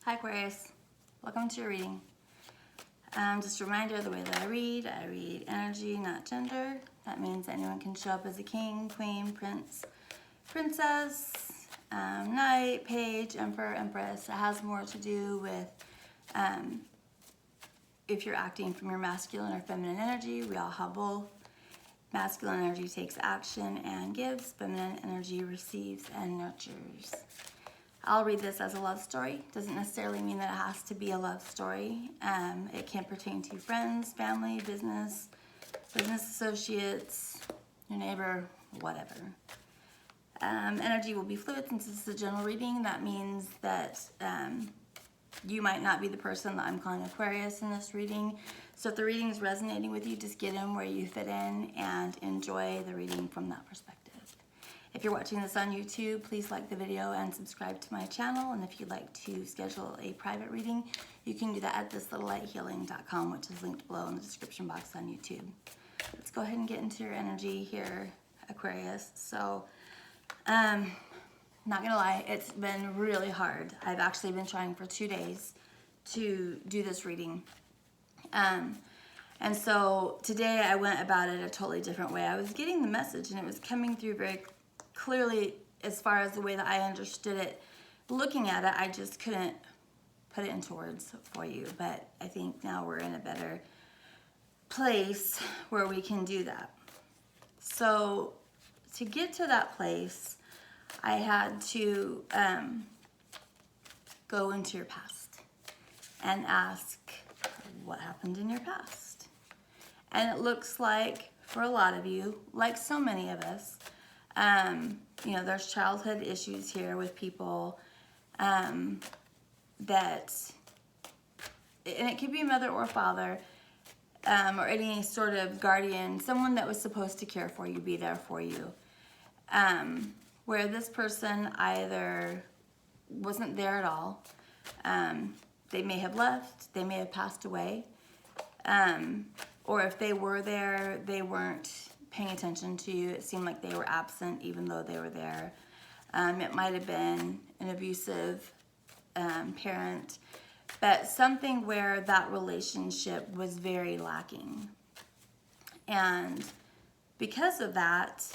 Hi Aquarius, welcome to your reading. Just a reminder, the way that I read energy, not gender. That means anyone can show up as a king, queen, prince, princess, knight, page, emperor, empress. It has more to do with if you're acting from your masculine or feminine energy. We all have both. Masculine energy takes action and gives. Feminine energy receives and nurtures. I'll read this as a love story. Doesn't necessarily mean that it has to be a love story. It can pertain to friends, family, business associates, your neighbor, whatever. Energy will be fluid since this is a general reading. That means that you might not be the person that I'm calling Aquarius in this reading. So if the reading is resonating with you, just get in where you fit in and enjoy the reading from that perspective. If you're watching this on YouTube, please like the video and subscribe to my channel. And if you'd like to schedule a private reading, you can do that at thislittlelighealing.com, which is linked below in the description box on YouTube. Let's go ahead and get into your energy here, Aquarius. So, not gonna lie, it's been really hard. I've actually been trying for 2 days to do this reading. And so today I went about it a totally different way. I was getting the message and it was coming through very clearly as far as the way that I understood it. Looking at it, I just couldn't put it into words for you, but I think now we're in a better place where we can do that. So to get to that place, I had to go into your past and ask what happened in your past. And it looks like for a lot of you, like so many of us, you know, there's childhood issues here with people that, and it could be mother or father, or any sort of guardian, someone that was supposed to care for you, be there for you, where this person either wasn't there at all, they may have left, they may have passed away, or if they were there, they weren't paying attention to you. It seemed like they were absent even though they were there. It might have been an abusive parent, but something where that relationship was very lacking. And because of that,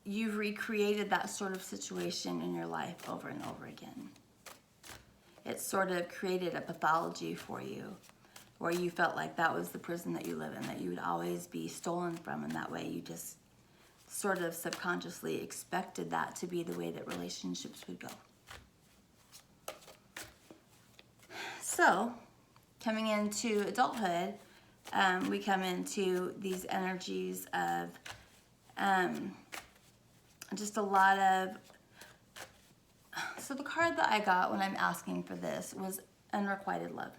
you've recreated that sort of situation in your life over and over again. It sort of created a pathology for you where you felt like that was the prison that you live in, that you would always be stolen from, and that way you just sort of subconsciously expected that to be the way that relationships would go. So, coming into adulthood, we come into these energies of just a lot of, so the card that I got when I'm asking for this was unrequited love.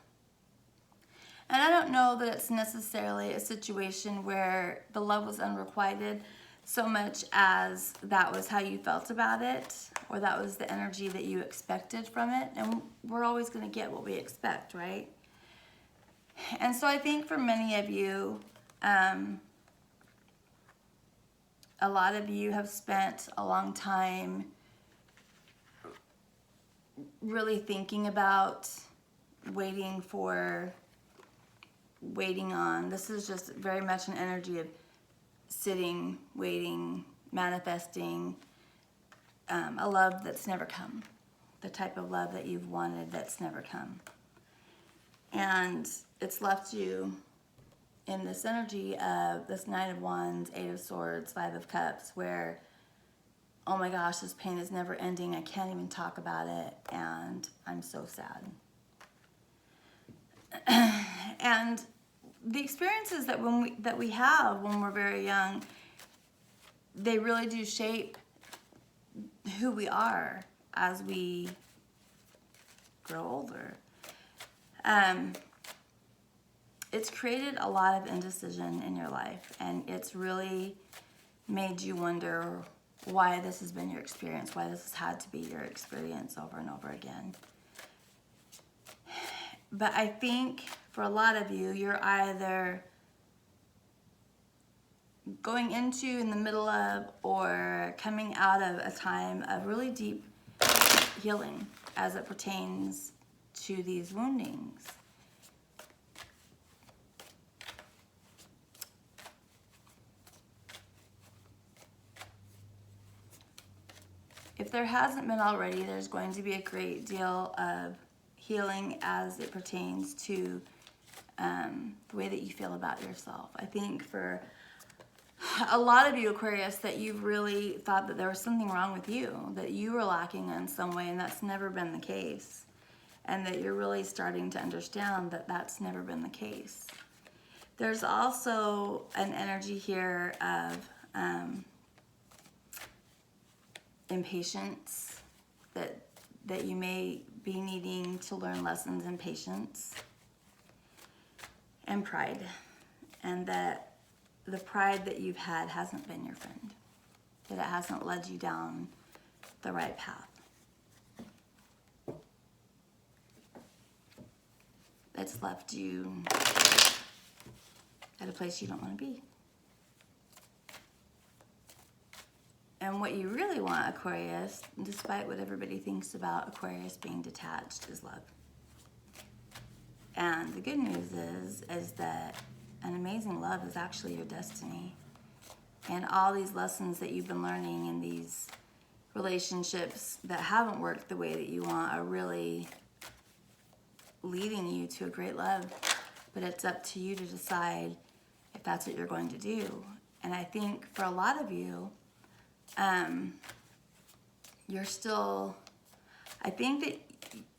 And I don't know that it's necessarily a situation where the love was unrequited so much as that was how you felt about it, or that was the energy that you expected from it. And we're always going to get what we expect, right? And so I think for many of you, a lot of you have spent a long time really thinking about waiting on. This is just very much an energy of sitting, waiting, manifesting a love that's never come. The type of love that you've wanted that's never come. And it's left you in this energy of this Knight of Wands, Eight of Swords, Five of Cups, where, oh my gosh, this pain is never ending. I can't even talk about it, and I'm so sad. And the experiences that we have when we're very young, they really do shape who we are as we grow older. It's created a lot of indecision in your life, and it's really made you wonder why this has been your experience, why this has had to be your experience over and over again. But I think for a lot of you, you're either going into, in the middle of, or coming out of a time of really deep healing as it pertains to these woundings. If there hasn't been already, there's going to be a great deal of healing as it pertains to the way that you feel about yourself. I think for a lot of you, Aquarius, that you've really thought that there was something wrong with you, that you were lacking in some way, and that's never been the case. And that you're really starting to understand that that's never been the case. There's also an energy here of impatience, that you may be needing to learn lessons in patience and pride, and that the pride that you've had hasn't been your friend, that it hasn't led you down the right path. It's left you at a place you don't want to be. And what you really want, Aquarius, despite what everybody thinks about Aquarius being detached, is love. And the good news is that an amazing love is actually your destiny. And all these lessons that you've been learning in these relationships that haven't worked the way that you want are really leading you to a great love. But it's up to you to decide if that's what you're going to do. And I think for a lot of you, you're still, I think that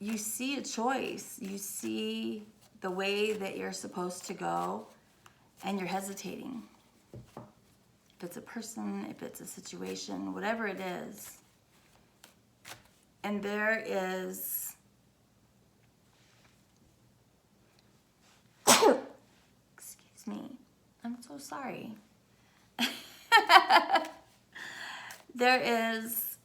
you see a choice. You see the way that you're supposed to go, and you're hesitating. If it's a person, if it's a situation, whatever it is. And there is, excuse me, I'm so sorry. There is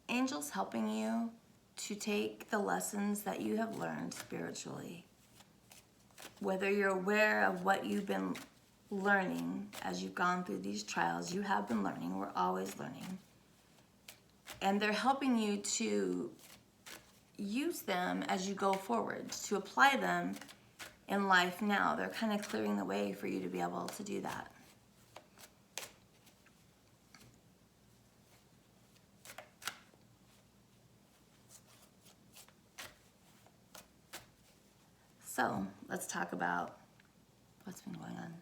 angels helping you to take the lessons that you have learned spiritually. Whether you're aware of what you've been learning as you've gone through these trials, you have been learning. We're always learning. And they're helping you to use them as you go forward, to apply them in life now. They're kind of clearing the way for you to be able to do that. So let's talk about what's been going on.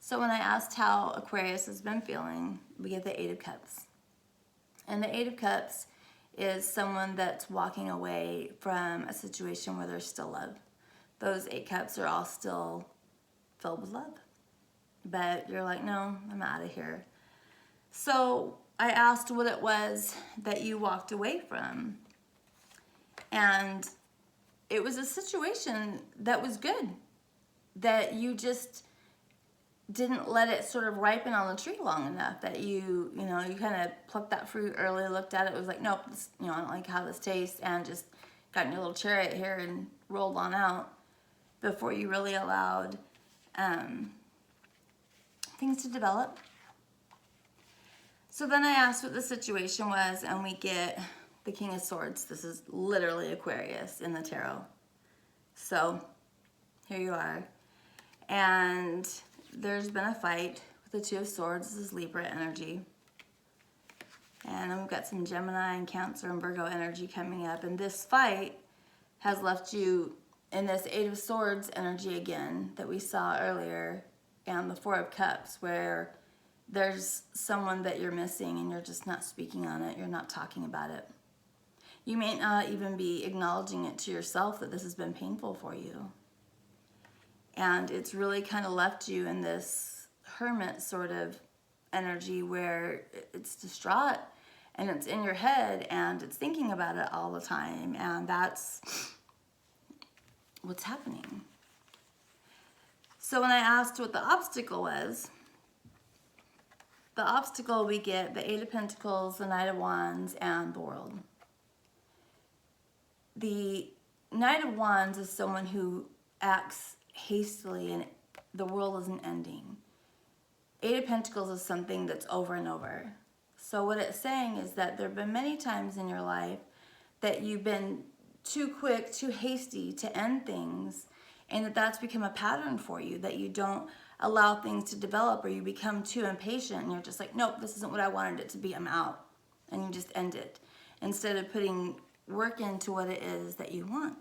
So when I asked how Aquarius has been feeling, we get the Eight of Cups. And the Eight of Cups is someone that's walking away from a situation where there's still love. Those 8 cups are all still filled with love. But you're like, no, I'm out of here. So I asked what it was that you walked away from. And it was a situation that was good, that you just didn't let it sort of ripen on the tree long enough, that you kind of plucked that fruit early, looked at it, was like, nope, this, I don't like how this tastes, and just got in your little chariot here and rolled on out before you really allowed things to develop. So then I asked what the situation was, and we get the King of Swords. This is literally Aquarius in the tarot. So here you are. And there's been a fight with the Two of Swords. This is Libra energy. And then we've got some Gemini and Cancer and Virgo energy coming up. And this fight has left you in this Eight of Swords energy again that we saw earlier, and the Four of Cups, where there's someone that you're missing and you're just not speaking on it. You're not talking about it. You may not even be acknowledging it to yourself that this has been painful for you. And it's really kind of left you in this hermit sort of energy where it's distraught and it's in your head and it's thinking about it all the time. And that's what's happening. So when I asked what the obstacle was, the obstacle we get the Eight of Pentacles, the Knight of Wands, and the World. The Knight of Wands is someone who acts hastily and the world isn't ending. Eight of Pentacles is something that's over and over. So what it's saying is that there have been many times in your life that you've been too quick, too hasty to end things, and that's become a pattern for you, that you don't allow things to develop, or you become too impatient and you're just like, nope, this isn't what I wanted it to be, I'm out. And you just end it instead of putting work into what it is that you want.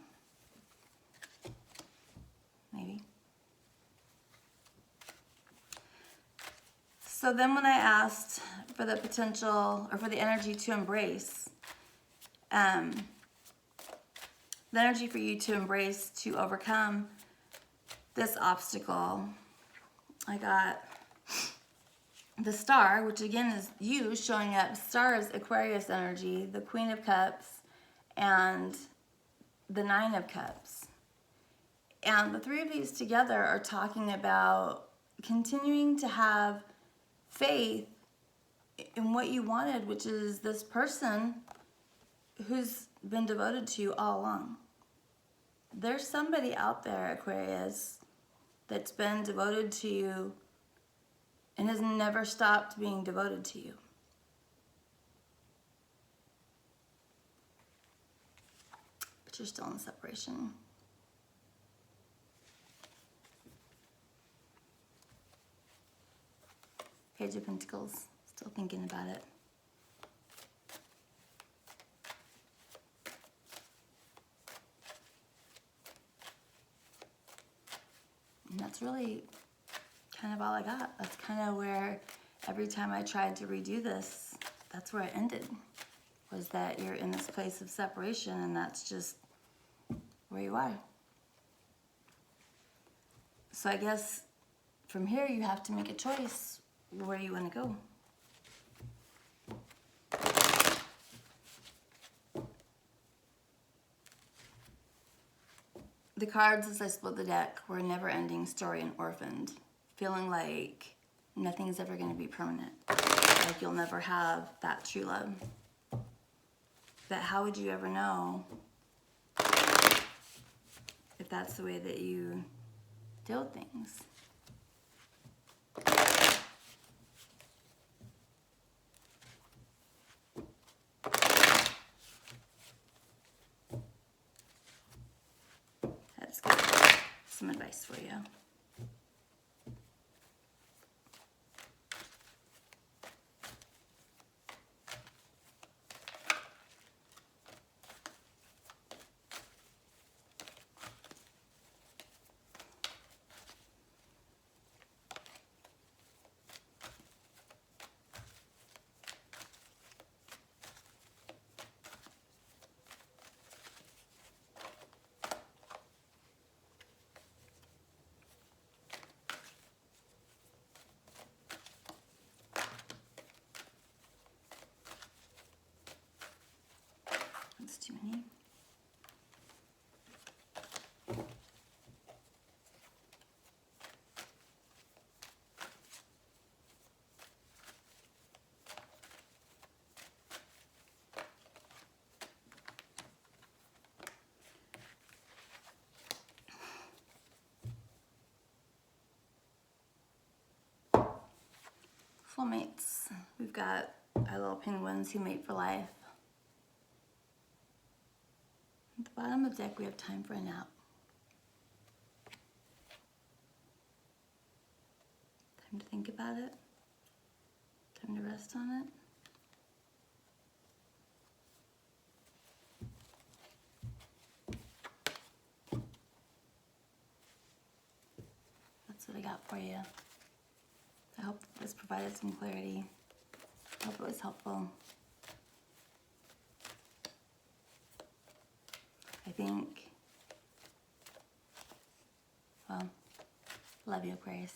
Maybe. So then when I asked for the potential, or for the energy to embrace, the energy for you to embrace, to overcome this obstacle, I got the Star, which again is you showing up. Star is Aquarius energy, the Queen of Cups, and the Nine of Cups. And the three of these together are talking about continuing to have faith in what you wanted, which is this person who's been devoted to you all along. There's somebody out there, Aquarius, that's been devoted to you and has never stopped being devoted to you. But you're still in separation. Page of Pentacles, still thinking about it. And that's really kind of all I got. That's kind of where every time I tried to redo this, that's where it ended. Was that you're in this place of separation, and that's just where you are. So I guess from here you have to make a choice where you want to go. The cards, as I split the deck, were a never-ending story and orphaned, feeling like nothing's ever going to be permanent, like you'll never have that true love. But how would you ever know if that's the way that you deal with things? That's good. Some advice for you. That's too many. Soulmates. We've got our little penguins who mate for life. At the bottom of the deck, we have time for a nap. Time to think about it. Time to rest on it. That's what I got for you. I hope this provided some clarity. I hope it was helpful. I think, well, love you, Aquarius.